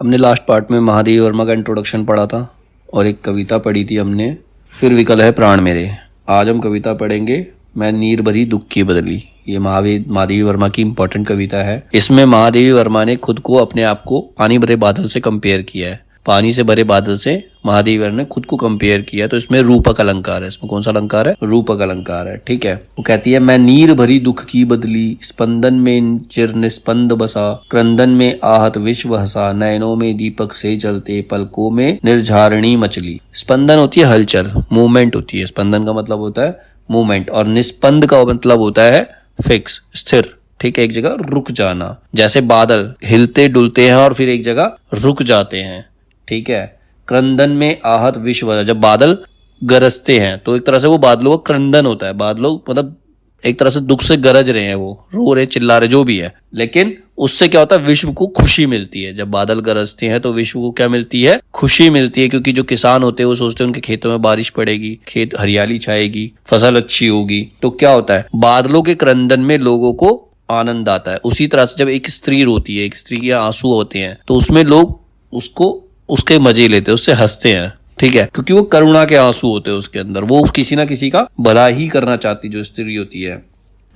हमने last part में महादेवी वर्मा का इंट्रोडक्शन पढ़ा था और एक कविता पढ़ी थी हमने, फिर विकल है प्राण मेरे। आज हम कविता पढ़ेंगे मैं नीर भरी दुख की बदली। ये महादेवी वर्मा की इंपॉर्टेंट कविता है। इसमें महादेवी वर्मा ने खुद को, अपने आप को पानी भरे बादल से कंपेयर किया है। पानी से भरे बादल से महादेवी वर्मा ने खुद को कंपेयर किया। तो इसमें रूपक अलंकार है। इसमें कौन सा अलंकार है? रूपक अलंकार है। ठीक है। वो कहती है मैं नीर भरी दुख की बदली, स्पंदन में चिर निस्पंद बसा, क्रंदन में आहत विश्व हसा, नयनों में दीपक से जलते, पलकों में निर्झारणी मचली। स्पंदन होती है हलचल, मूवमेंट होती है। स्पंदन का मतलब होता है मूवमेंट और निस्पंद का मतलब होता है फिक्स, स्थिर। ठीक है, एक जगह रुक जाना। जैसे बादल हिलते डुलते हैं और फिर एक जगह रुक जाते हैं। ठीक है। क्रंदन में आहत विश्व, जब बादल गरजते हैं तो एक तरह से वो बादलों का क्रंदन होता है। बादलों मतलब एक तरह से दुख से गरज रहे हैं, वो रो रहे, चिल्ला रहे, जो भी है। लेकिन उससे क्या होता है? विश्व को खुशी मिलती है। जब बादल गरजते हैं तो विश्व को क्या मिलती है? खुशी मिलती है। क्योंकि जो किसान होते हैं वो सोचते हैं उनके खेतों में बारिश पड़ेगी, खेत हरियाली छाएगी, फसल अच्छी होगी। तो क्या होता है? बादलों के क्रंदन में लोगों को आनंद आता है। उसी तरह से जब एक स्त्री रोती है, एक स्त्री के आंसू होते हैं, तो उसमें लोग उसके मजे लेते हैं, उससे हंसते हैं। ठीक है, क्योंकि वो करुणा के आंसू होते हैं उसके अंदर। वो किसी ना किसी का भला ही करना चाहती जो स्त्री होती है।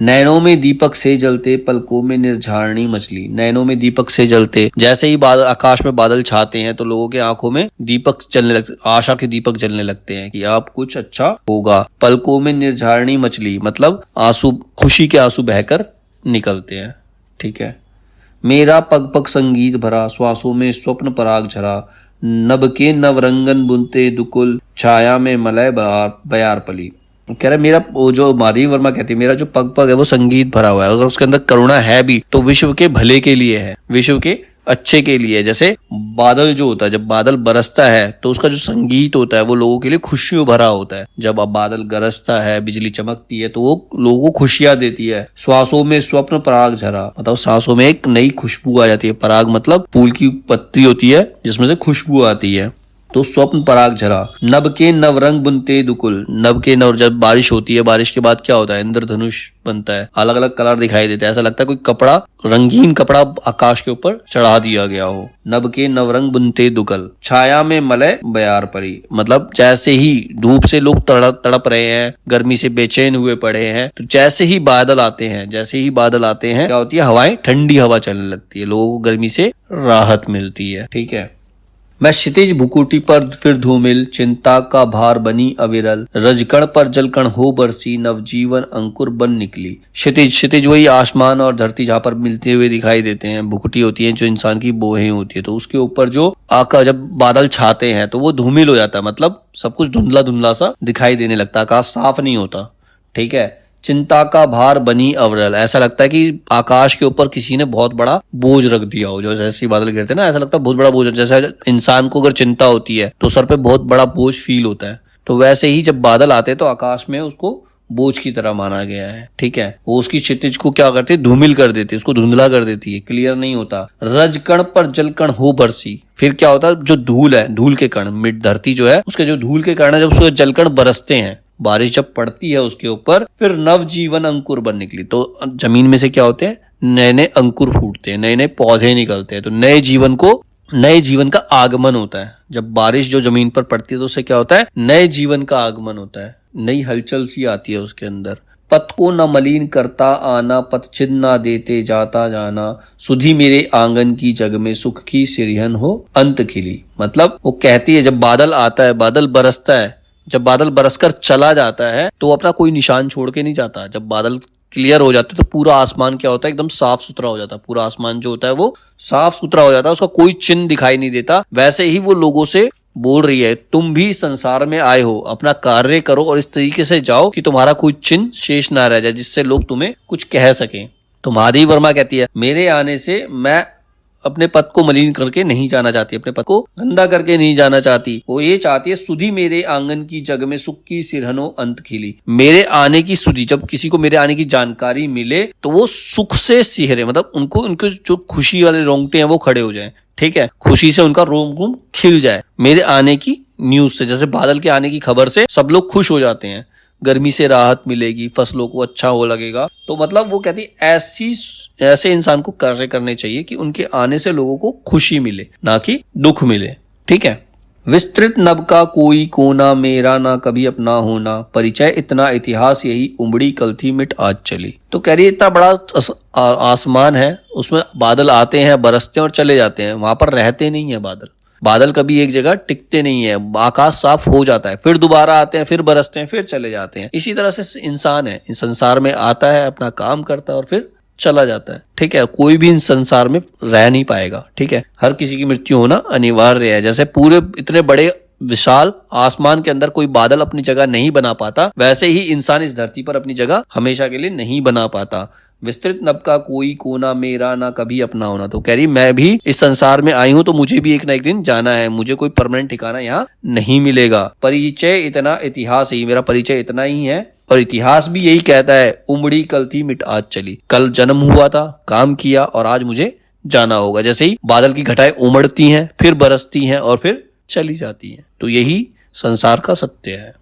नैनों में दीपक से जलते, पलकों में निर्झारणी मछली। नैनों में दीपक से जलते, जैसे ही बादल, आकाश में बादल छाते हैं तो लोगों के आंखों में दीपक जलने लगते, आशा के दीपक जलने लगते हैं कि अब कुछ अच्छा होगा। पलकों में निर्झारणी मछली मतलब आंसू, खुशी के आंसू बहकर निकलते हैं। ठीक है। मेरा पग पग संगीत भरा, श्वासों में स्वप्न पराग झरा, नभ के नवरंगन बुनते दुकुल, छाया में मलय बयार पली। कह रहा है मेरा, वो जो महादेवी वर्मा कहती है, मेरा जो पग पग है वो संगीत भरा हुआ है। अगर उसके अंदर करुणा है भी तो विश्व के भले के लिए है, विश्व के अच्छे के लिए। जैसे बादल जो होता है, जब बादल बरसता है तो उसका जो संगीत होता है वो लोगों के लिए खुशियों भरा होता है। जब अब बादल गरजता है, बिजली चमकती है तो वो लोगों को खुशियां देती है। श्वासों में स्वप्न पराग झरा मतलब सांसों में एक नई खुशबू आ जाती है। पराग मतलब फूल की पत्ती होती है जिसमें से खुशबू आती है। तो स्वप्न पराग झरा। नभ के नवरंग बुनते दुकुल, नभ के नव, जब बारिश होती है, बारिश के बाद क्या होता है? इंद्रधनुष बनता है, अलग अलग कलर दिखाई देते हैं। ऐसा लगता है कोई कपड़ा, रंगीन कपड़ा आकाश के ऊपर चढ़ा दिया गया हो। नभ के नवरंग बुनते दुकल, छाया में मलय बयार परी मतलब जैसे ही धूप से लोग तड़प रहे हैं, गर्मी से बेचैन हुए पड़े हैं, तो जैसे ही बादल आते हैं, क्या होती है? हवाएं, ठंडी हवा चलने लगती है, लोगों को गर्मी से राहत मिलती है। ठीक है। मैं क्षितिज भुकुटी पर फिर धूमिल, चिंता का भार बनी अविरल, रजकण पर जलकण हो बरसी, नवजीवन अंकुर बन निकली। क्षितिज वही आसमान और धरती जहाँ पर मिलते हुए दिखाई देते हैं। भुकुटी होती है जो इंसान की बोहें होती है, तो उसके ऊपर जो आकाश, जब बादल छाते हैं तो वो धूमिल हो जाता है, मतलब सब कुछ धुंधला धुंधला सा दिखाई देने लगता है, आकाश साफ नहीं होता। ठीक है। चिंता का भार बनी अवरल, ऐसा लगता है कि आकाश के ऊपर किसी ने बहुत बड़ा बोझ रख दिया हो। जो जैसे बादल गिरते हैं ना, ऐसा लगता है बहुत बड़ा बोझ। जैसे इंसान को अगर चिंता होती है तो सर पे बहुत बड़ा बोझ फील होता है, तो वैसे ही जब बादल आते हैं तो आकाश में उसको बोझ की तरह माना गया है। ठीक है। वो उसकी क्षितिज को क्या करती है? धूमिल कर देती है, उसको धुंधला कर देती है, क्लियर नहीं होता। रजकण पर जलकण हो बरसी, फिर क्या होता है? जो धूल है, धूल के कण, मिड धरती जो है उसके जो धूल के कण है, जब उसके जलकण बरसते हैं, बारिश जब पड़ती है उसके ऊपर, फिर नवजीवन अंकुर बन निकली। तो जमीन में से क्या होते हैं? नए नए अंकुर फूटते हैं, नए नए पौधे निकलते हैं। तो नए जीवन का आगमन होता है। जब बारिश जो जमीन पर पड़ती है तो उससे क्या होता है? नए जीवन का आगमन होता है, नई हलचल सी आती है उसके अंदर। पथ को न मलिन करता आना, पथ चिन्ह देते जाता जाना, सुधी मेरे आंगन की जग में सुख की सिरहन हो अंत खिली। मतलब वो कहती है जब बादल आता है, बादल बरसता है, जब बादल बरसकर चला जाता है तो वो अपना कोई निशान छोड़ के नहीं जाता। जब बादल क्लियर हो जाते तो पूरा आसमान क्या होता है? एकदम साफ सुथरा हो जाता है। पूरा आसमान जो होता है वो साफ सुथरा हो जाता है, उसका कोई चिन्ह दिखाई नहीं देता। वैसे ही वो लोगों से बोल रही है, तुम भी संसार में आए हो, अपना कार्य करो और इस तरीके से जाओ कि तुम्हारा कोई चिन्ह शेष ना रह जाए, जिससे लोग तुम्हें कुछ कह सकें। तो महादेवी वर्मा कहती है मेरे आने से मैं अपने पद को मलिन करके नहीं जाना चाहती, अपने पद को गंदा करके नहीं जाना चाहती। वो ये चाहती है सुधी मेरे आंगन की जग में सुख की सिरहनो अंत खिली। मेरे आने की सुधी, जब किसी को मेरे आने की जानकारी मिले तो वो सुख से सिहरे, मतलब उनके जो खुशी वाले रोंगटे हैं वो खड़े हो जाएं। ठीक है। खुशी से उनका रोम खिल जाए मेरे आने की न्यूज से। जैसे बादल के आने की खबर से सब लोग खुश हो जाते हैं, गर्मी से राहत मिलेगी, फसलों को अच्छा हो लगेगा। तो मतलब वो कहती ऐसे इंसान को कार्य करने चाहिए कि उनके आने से लोगों को खुशी मिले, ना कि दुख मिले। ठीक है। विस्तृत नभ का कोई कोना, मेरा ना कभी अपना होना, परिचय इतना इतिहास यही, उमड़ी कल थी मिट आज चली। तो कह रही है इतना बड़ा आसमान है, उसमें बादल आते हैं, बरसते हैं और चले जाते हैं, वहां पर रहते नहीं है बादल। बादल कभी एक जगह टिकते नहीं है, आकाश साफ हो जाता है, फिर दोबारा आते हैं, फिर बरसते हैं, फिर चले जाते हैं। इसी तरह से इंसान है, इस संसार में आता है, अपना काम करता है और फिर चला जाता है। ठीक है। कोई भी इस संसार में रह नहीं पाएगा। ठीक है। हर किसी की मृत्यु होना अनिवार्य है। जैसे पूरे इतने बड़े विशाल आसमान के अंदर कोई बादल अपनी जगह नहीं बना पाता, वैसे ही इंसान इस धरती पर अपनी जगह हमेशा के लिए नहीं बना पाता। विस्तृत नभ का कोई कोना, मेरा ना कभी अपना होना। तो कह रही मैं भी इस संसार में आई हूं तो मुझे भी एक ना एक दिन जाना है, मुझे कोई परमानेंट ठिकाना यहाँ नहीं मिलेगा। परिचय इतना इतिहास ही, मेरा परिचय इतना ही है और इतिहास भी यही कहता है, उमड़ी कल थी मिट आज चली। कल जन्म हुआ था, काम किया और आज मुझे जाना होगा। जैसे ही बादल की घटाएं उमड़ती हैं, फिर बरसती हैं और फिर चली जाती हैं। तो यही संसार का सत्य है।